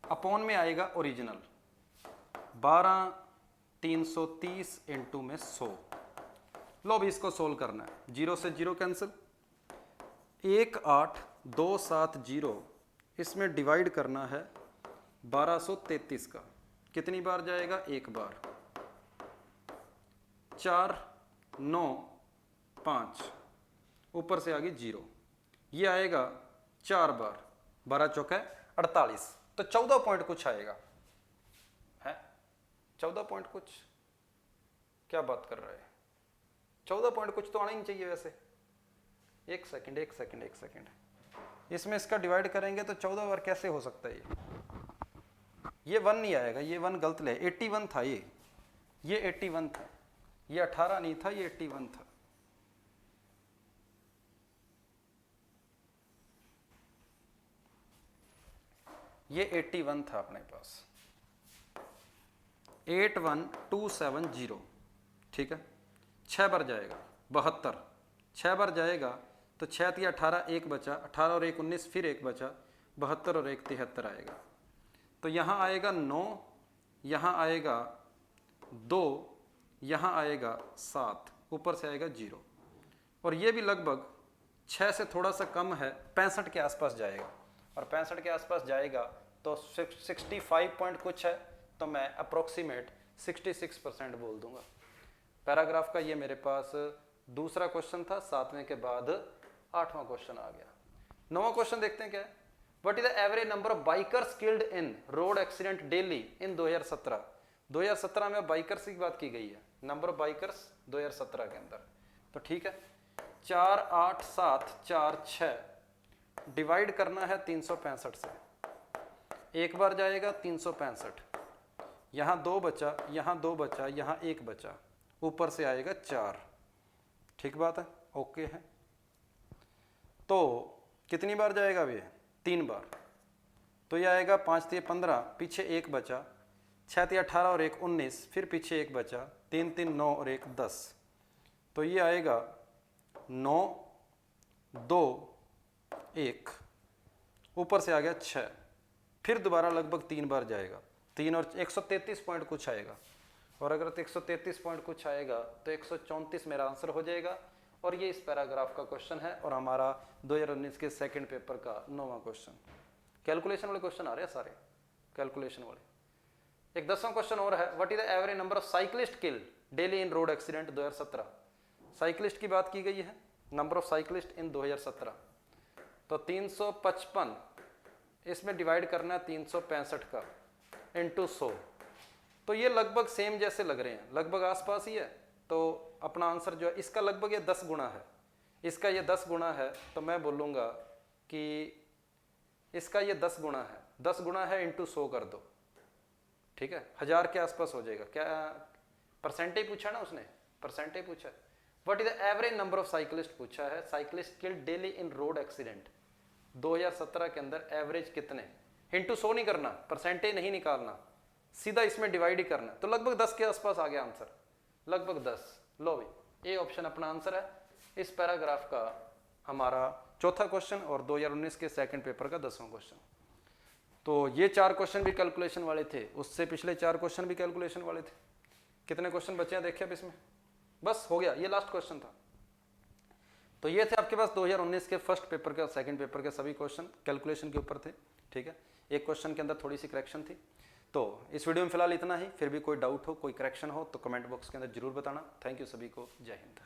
अपॉन में आएगा ओरिजिनल 12 330 इंटू में 100। लो भी इसको सोल्व करना है, 0 से 0 कैंसिल, 1 8 2 7 0, इसमें डिवाइड करना है 1233 का। कितनी बार जाएगा? 1 बार। 4 9 5, ऊपर से आ गई 0, ये आएगा 4 बार, 12 चौका 48, तो 14 पॉइंट कुछ आएगा है, 14 पॉइंट कुछ। क्या बात कर रहे हैं? 14 पॉइंट कुछ तो आना ही नहीं चाहिए वैसे। एक सेकंड, इसमें इसका डिवाइड करेंगे तो 14 बार कैसे हो सकता है? ये 1 नहीं आएगा, ये 1 गलत ले, 81 था ये 81 था, ये 18 नहीं था, ये 81 था। ये 81 था अपने पास, 81270। ठीक है, 6 बार जाएगा 72, 6 बार जाएगा तो 6 3 18, 1 बचा, 18 और 1 19, फिर 1 बचा, 72 और 1 73 आएगा। तो यहाँ आएगा 9, यहाँ आएगा 2, यहाँ आएगा 7, ऊपर से आएगा 0, और ये भी लगभग 6 से थोड़ा सा कम है, 65 के आसपास जाएगा, और 65 के आसपास जाएगा तो 65 पॉइंट कुछ है, तो मैं अप्रोक्सीमेट 66% बोल दूंगा। पैराग्राफ का ये मेरे पास दूसरा क्वेश्चन था, 7वें के बाद 8वां क्वेश्चन आ गया। 9वां क्वेश्चन देखते हैं क्या है। What is the average number of bikers killed in road accident daily in 2017? 2017 में बाइकर्स की बात की गई है, नंबर ऑफ बाइकर्स 2017 के अंदर। तो ठीक है, 4 8 7 4 6, डिवाइड करना है 365 से, 1 बार जाएगा 365, यहाँ 2 बचा, यहाँ 2 बचा, यहाँ 1 बचा, ऊपर से आएगा 4। ठीक बात है, ओके है। तो कितनी बार जाएगा अब ये? 3 बार, तो ये आएगा 5 3 15, पीछे 1 बचा, 6 3 18 और 1 19, फिर पीछे 1 बचा, 3 3 9 और 1 10, तो ये आएगा 9 2 1, ऊपर से आ गया 6, फिर दोबारा लगभग 3 बार जाएगा, 3 और 133 पॉइंट कुछ आएगा, और अगर 133 पॉइंट कुछ आएगा तो 134 मेरा आंसर हो जाएगा। और ये इस पैराग्राफ का क्वेश्चन है, और हमारा 2019 के सेकंड पेपर का 9वां क्वेश्चन। कैलकुलेशन वाले क्वेश्चन आ रहे हैं सारे, कैलकुलेशन वाले। एक 10वां क्वेश्चन और है। What is the average number of cyclist killed daily in road accident 2017? Cyclist की बात की गई है, नंबर ऑफ साइकिलिस्ट इन 2017, तो 355, इसमें डिवाइड करना है 365 का इंटू 100, तो ये लगभग सेम जैसे लग रहे हैं, लगभग आसपास ही है। तो अपना आंसर जो है इसका लगभग ये 10 गुना है, इसका ये 10 गुना है, तो मैं बोलूँगा कि इसका ये 10 गुना है, 10 गुना है इंटू 100 कर दो, ठीक है, 1000 के आसपास हो जाएगा। क्या परसेंटेज पूछा ना उसने, परसेंटेज पूछा है। What is the average number of cyclist पूछा है, साइकिलिस्ट किल्ड डेली इन रोड एक्सीडेंट 2017 के अंदर एवरेज कितने, इंटू 100 नहीं करना, परसेंटेज नहीं निकालना, सीधा इसमें डिवाइड ही करना, तो लगभग 10 के आसपास आ गया आंसर, लगभग 10। लो भाई, ए ऑप्शन अपना आंसर है इस पैराग्राफ का हमारा चौथा क्वेश्चन और 2019 के सेकंड पेपर का 10वां क्वेश्चन। तो ये 4 क्वेश्चन भी कैलकुलेशन वाले थे, उससे पिछले 4 क्वेश्चन भी कैलकुलेशन वाले थे। कितने क्वेश्चन बचे हैं देखिए अब इसमें, बस हो गया, ये लास्ट क्वेश्चन था। तो ये थे आपके पास 2019 के फर्स्ट पेपर के और सेकंड पेपर के सभी क्वेश्चन कैलकुलेशन के ऊपर थे, ठीक है। एक क्वेश्चन के अंदर थोड़ी सी करेक्शन थी। तो इस वीडियो में फिलहाल इतना ही, फिर भी कोई डाउट हो, कोई करेक्शन हो तो कमेंट बॉक्स के अंदर जरूर बताना। थैंक यू सभी को, जय हिंद।